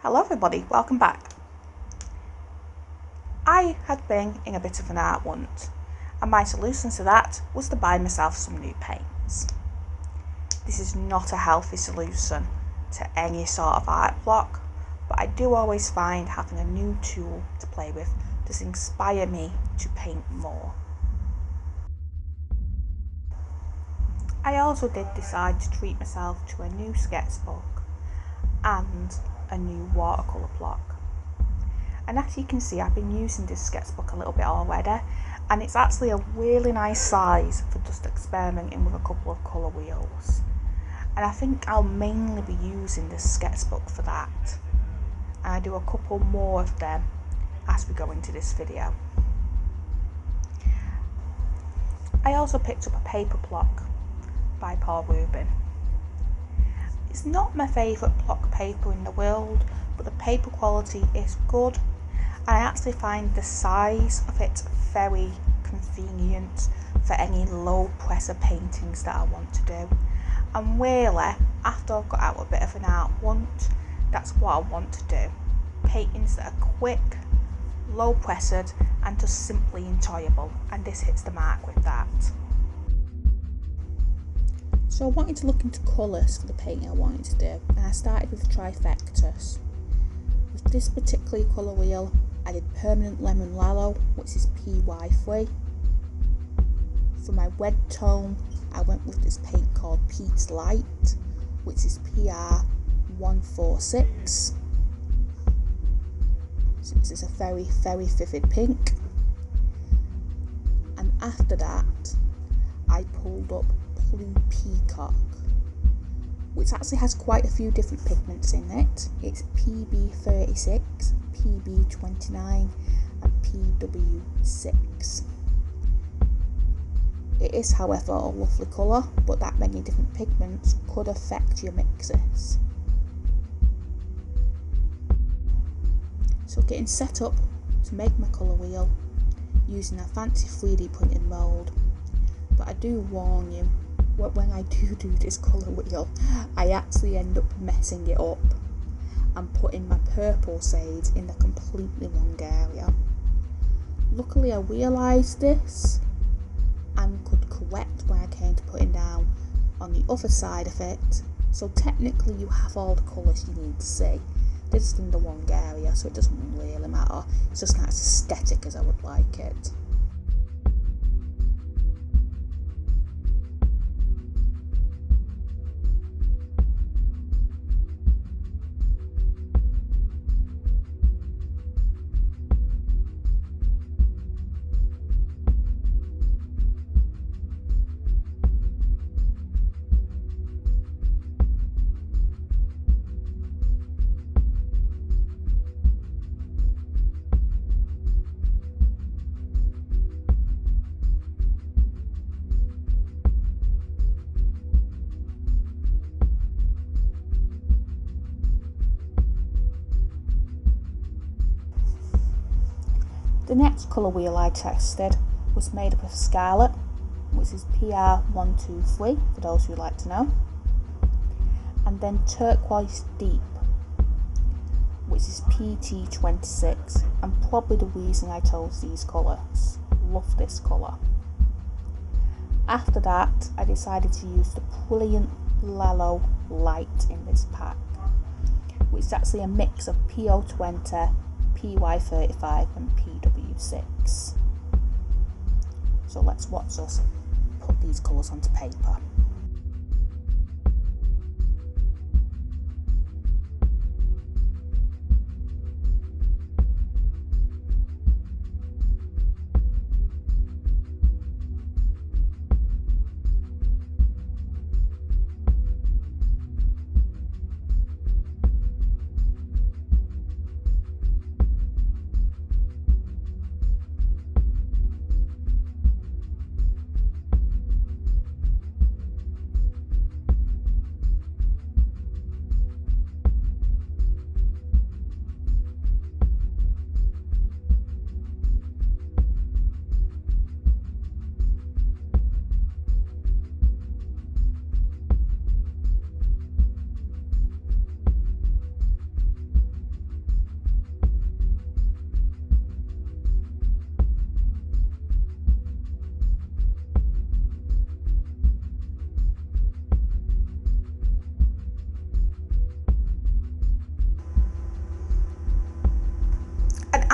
Hello everybody, welcome back. I had been in a bit of an art want, and my solution to that was to buy myself some new paints. This is not a healthy solution to any sort of art block, but I do always find having a new tool to play with does inspire me to paint more. I also did decide to treat myself to a new sketchbook and a new watercolour block. And as you can see, I've been using this sketchbook a little bit already, and it's actually a really nice size for just experimenting with a couple of colour wheels. And I think I'll mainly be using this sketchbook for that. And I do a couple more of them as we go into this video. I also picked up a paper block by Paul Rubin. It's not my favourite block paper in the world, but the paper quality is good, and I actually find the size of it very convenient for any low pressure paintings that I want to do. And really, after I've got out a bit of an art want, that's what I want to do. Paintings that are quick, low pressured and just simply enjoyable, and this hits the mark with that. So I wanted to look into colours for the painting I wanted to do, and I started with trifectas. With this particular colour wheel, I did permanent lemon lallow, which is PY3. For my red tone, I went with this paint called Pete's Light, which is PR146. So this is a very, very vivid pink. And after that, I pulled up Blue Peacock, which actually has quite a few different pigments in it. It's PB36, PB29 and PW6. It is, however, a lovely colour, but that many different pigments could affect your mixes. So getting set up to make my colour wheel using a fancy 3D printed mould, but I do warn you, when I do this colour wheel, I actually end up messing it up and putting my purple shades in the completely wrong area. Luckily I realised this and could correct when I came to putting down on the other side of it, so technically you have all the colours you need to see. They're just in the wrong area, so it doesn't really matter. It's just not as aesthetic as I would like it. The next colour wheel I tested was made up of Scarlet, which is PR123 for those who like to know, and then Turquoise Deep, which is PT26, and probably the reason I chose these colours. Love this colour. After that, I decided to use the Brilliant Lallow Light in this pack, which is actually a mix of PO20, PY35 and PW6. So let's watch us put these colours onto paper.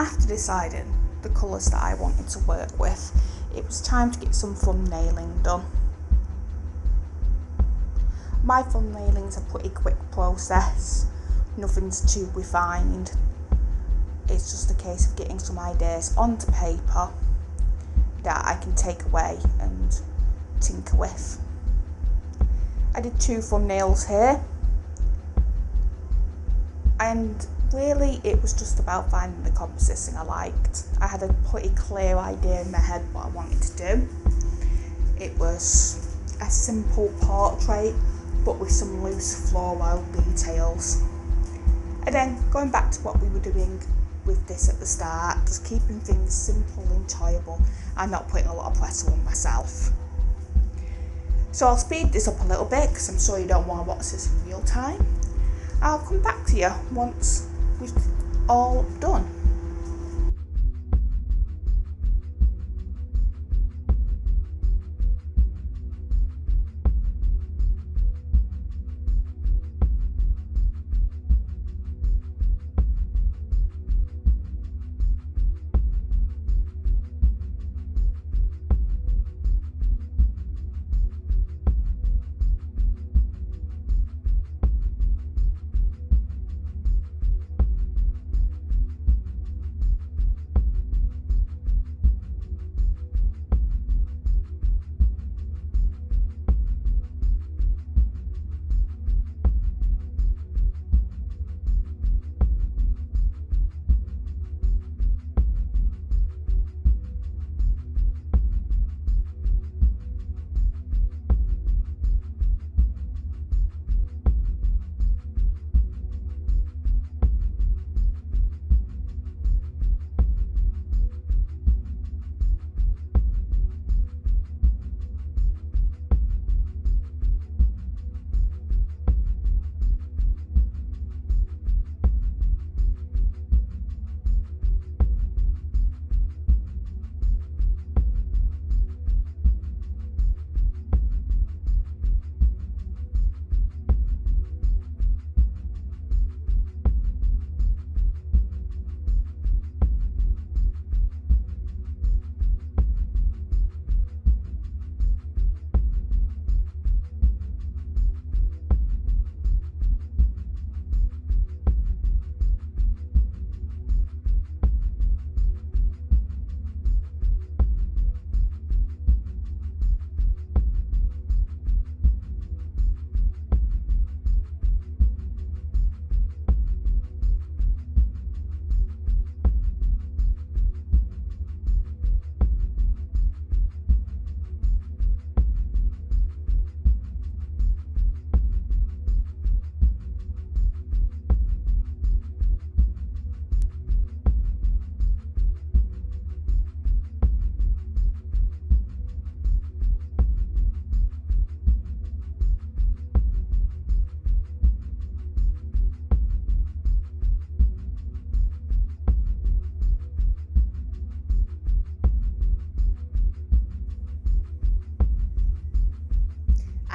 after deciding the colours that I wanted to work with, it was time to get some thumbnailing done. My thumbnailing's a pretty quick process, nothing's too refined. It's just a case of getting some ideas onto paper that I can take away and tinker with. I did 2 thumbnails here, and really it was just about finding the compositing I liked. I had a pretty clear idea in my head what I wanted to do. It was a simple portrait but with some loose floral details. And then going back to what we were doing with this at the start, just keeping things simple and enjoyable and not putting a lot of pressure on myself. So I'll speed this up a little bit because I'm sure you don't want to watch this in real time. I'll come back to you once we've all done.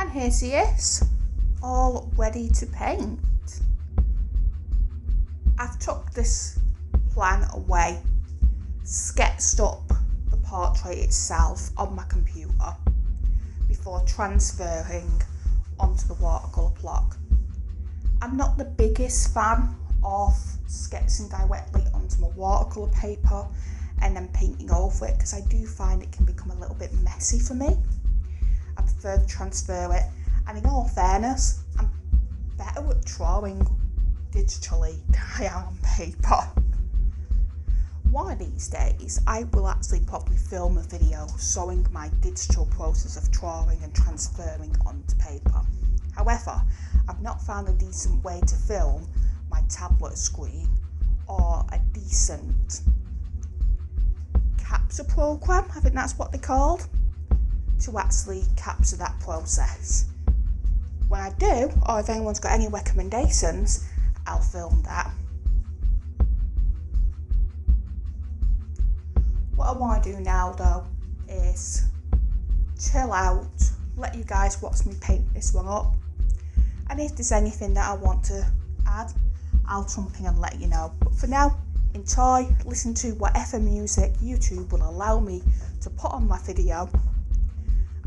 And here she is, all ready to paint. I've took this plan away, sketched up the portrait itself on my computer before transferring onto the watercolour block. I'm not the biggest fan of sketching directly onto my watercolour paper and then painting over it because I do find it can become a little bit messy for me. I prefer to transfer it, and in all fairness, I'm better at drawing digitally than I am on paper. One of these days I will actually probably film a video showing my digital process of drawing and transferring onto paper. However, I've not found a decent way to film my tablet screen or a decent capture program, I think that's what they're called, to actually capture that process. When I do, or if anyone's got any recommendations, I'll film that. What I want to do now though is chill out, let you guys watch me paint this one up, and if there's anything that I want to add, I'll jump in and let you know. But for now, enjoy, listen to whatever music YouTube will allow me to put on my video,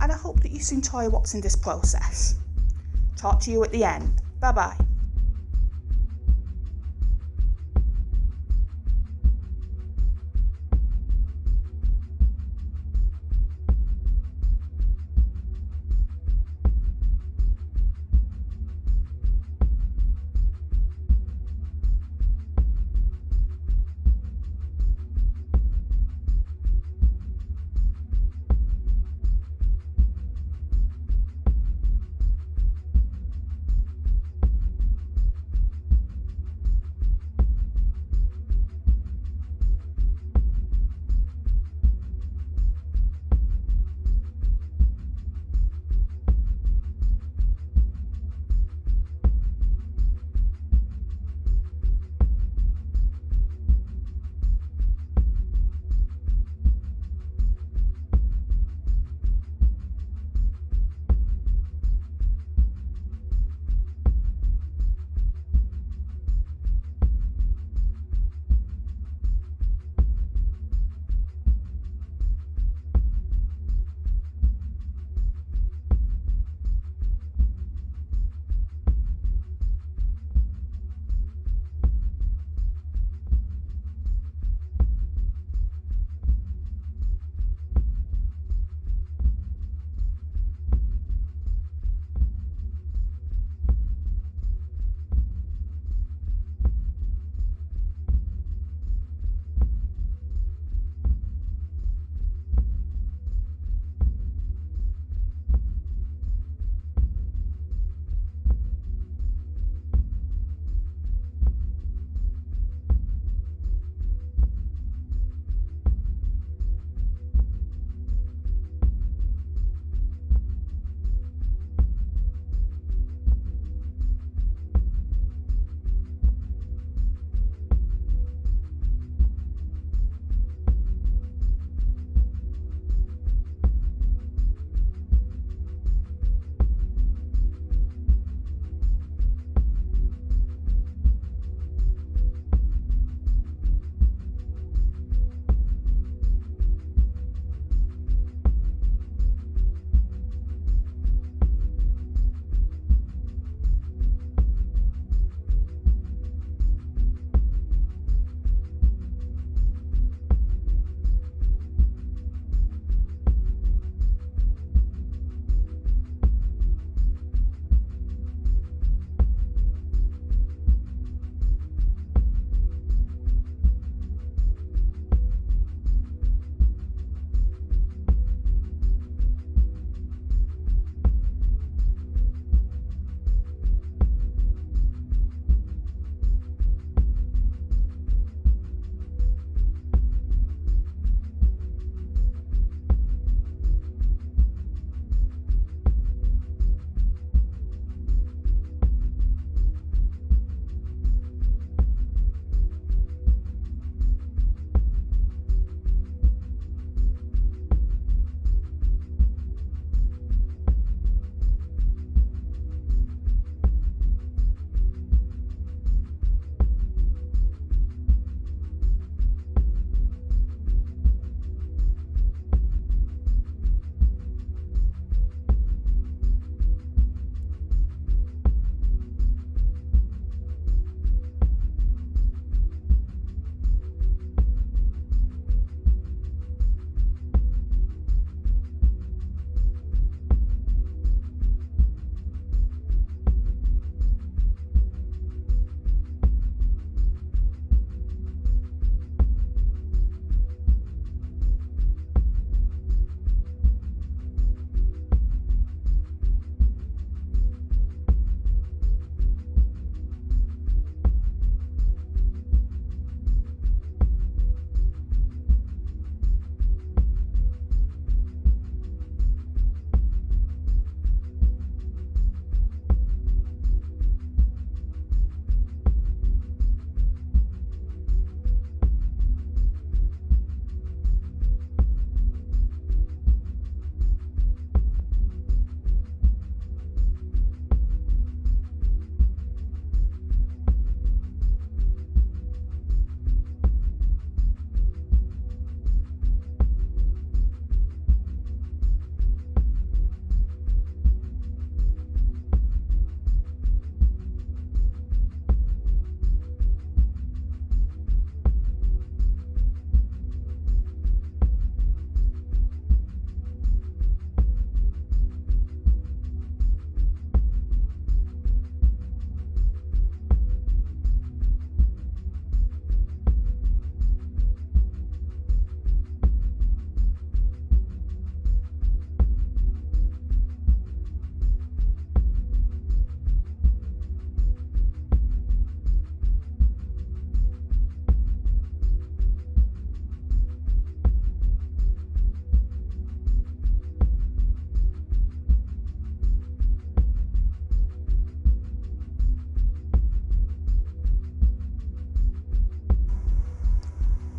and I hope that you enjoy watching this process. Talk to you at the end. Bye bye.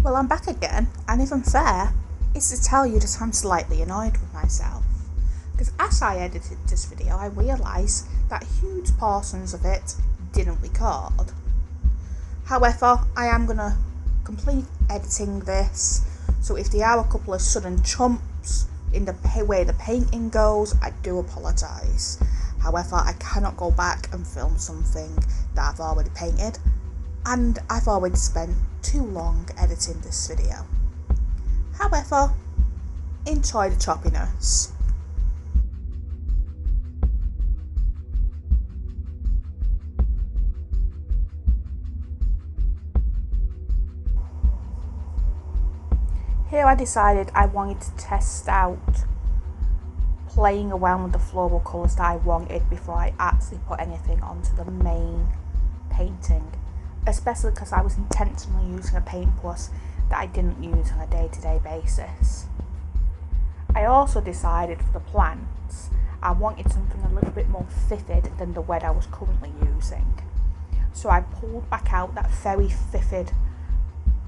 Well, I'm back again, and if I'm fair, it's to tell you that I'm slightly annoyed with myself. Because as I edited this video, I realised that huge portions of it didn't record. However, I am going to complete editing this, so if there are a couple of sudden chumps in the way the painting goes, I do apologise. However, I cannot go back and film something that I've already painted, and I've already spent too long editing this video. However, enjoy the choppiness. Here I decided I wanted to test out playing around with the floral colours that I wanted before I actually put anything onto the main painting, especially because I was intentionally using a paint brush that I didn't use on a day-to-day basis. I also decided for the plants I wanted something a little bit more vivid than the red I was currently using, so I pulled back out that very vivid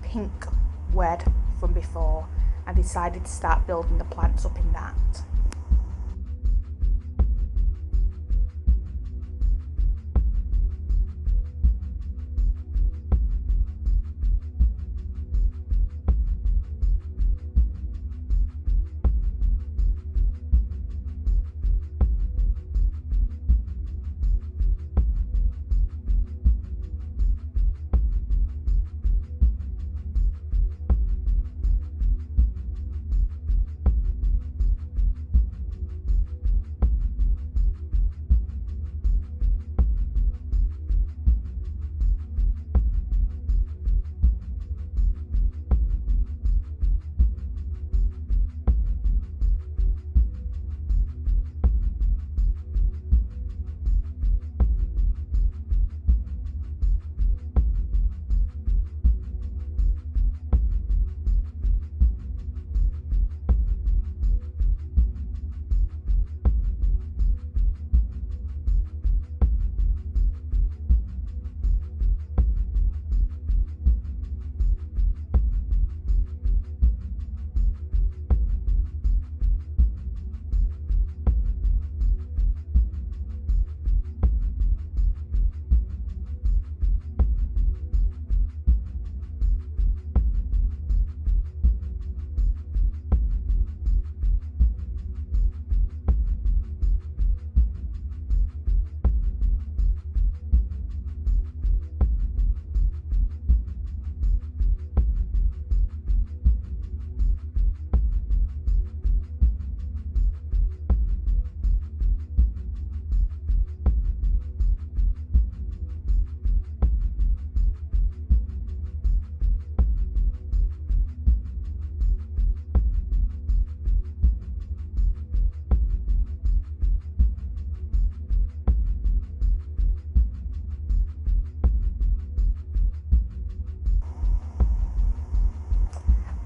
pink red from before and decided to start building the plants up in that.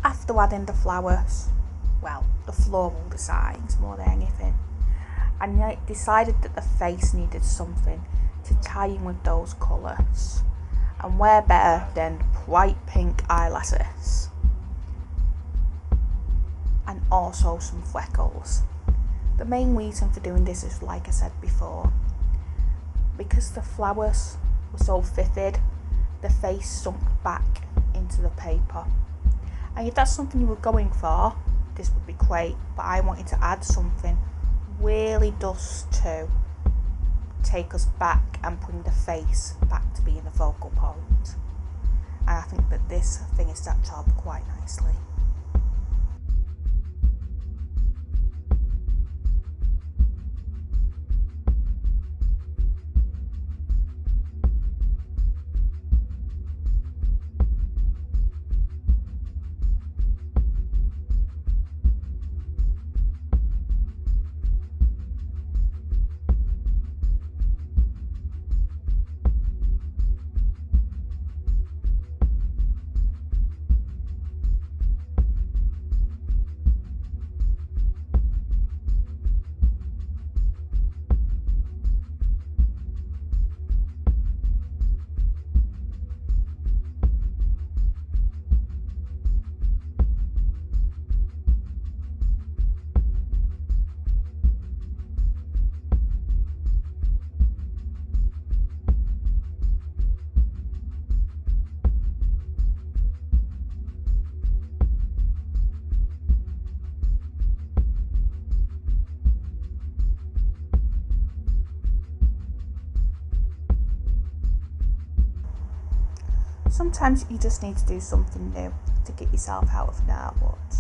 After adding the flowers, well, the floral designs more than anything, I decided that the face needed something to tie in with those colours, and where better than bright pink eyelashes and also some freckles. The main reason for doing this is, like I said before, because the flowers were so vivid, the face sunk back into the paper. And if that's something you were going for, this would be great, but I wanted to add something really just to take us back and bring the face back to being the focal point. And I think that this finished that job quite nicely. sometimes you just need to do something new to get yourself out of an art rut.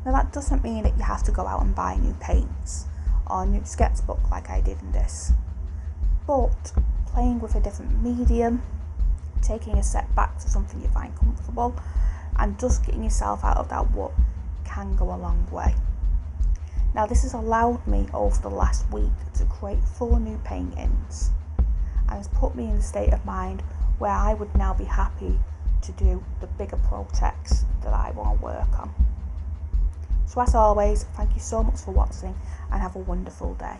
Now that doesn't mean that you have to go out and buy new paints or a new sketchbook like I did in this, but playing with a different medium, taking a step back to something you find comfortable, and just getting yourself out of that rut can go a long way. Now this has allowed me over the last week to create 4 new paintings, and has put me in a state of mind where I would now be happy to do the bigger projects that I want to work on. So as always, thank you so much for watching and have a wonderful day.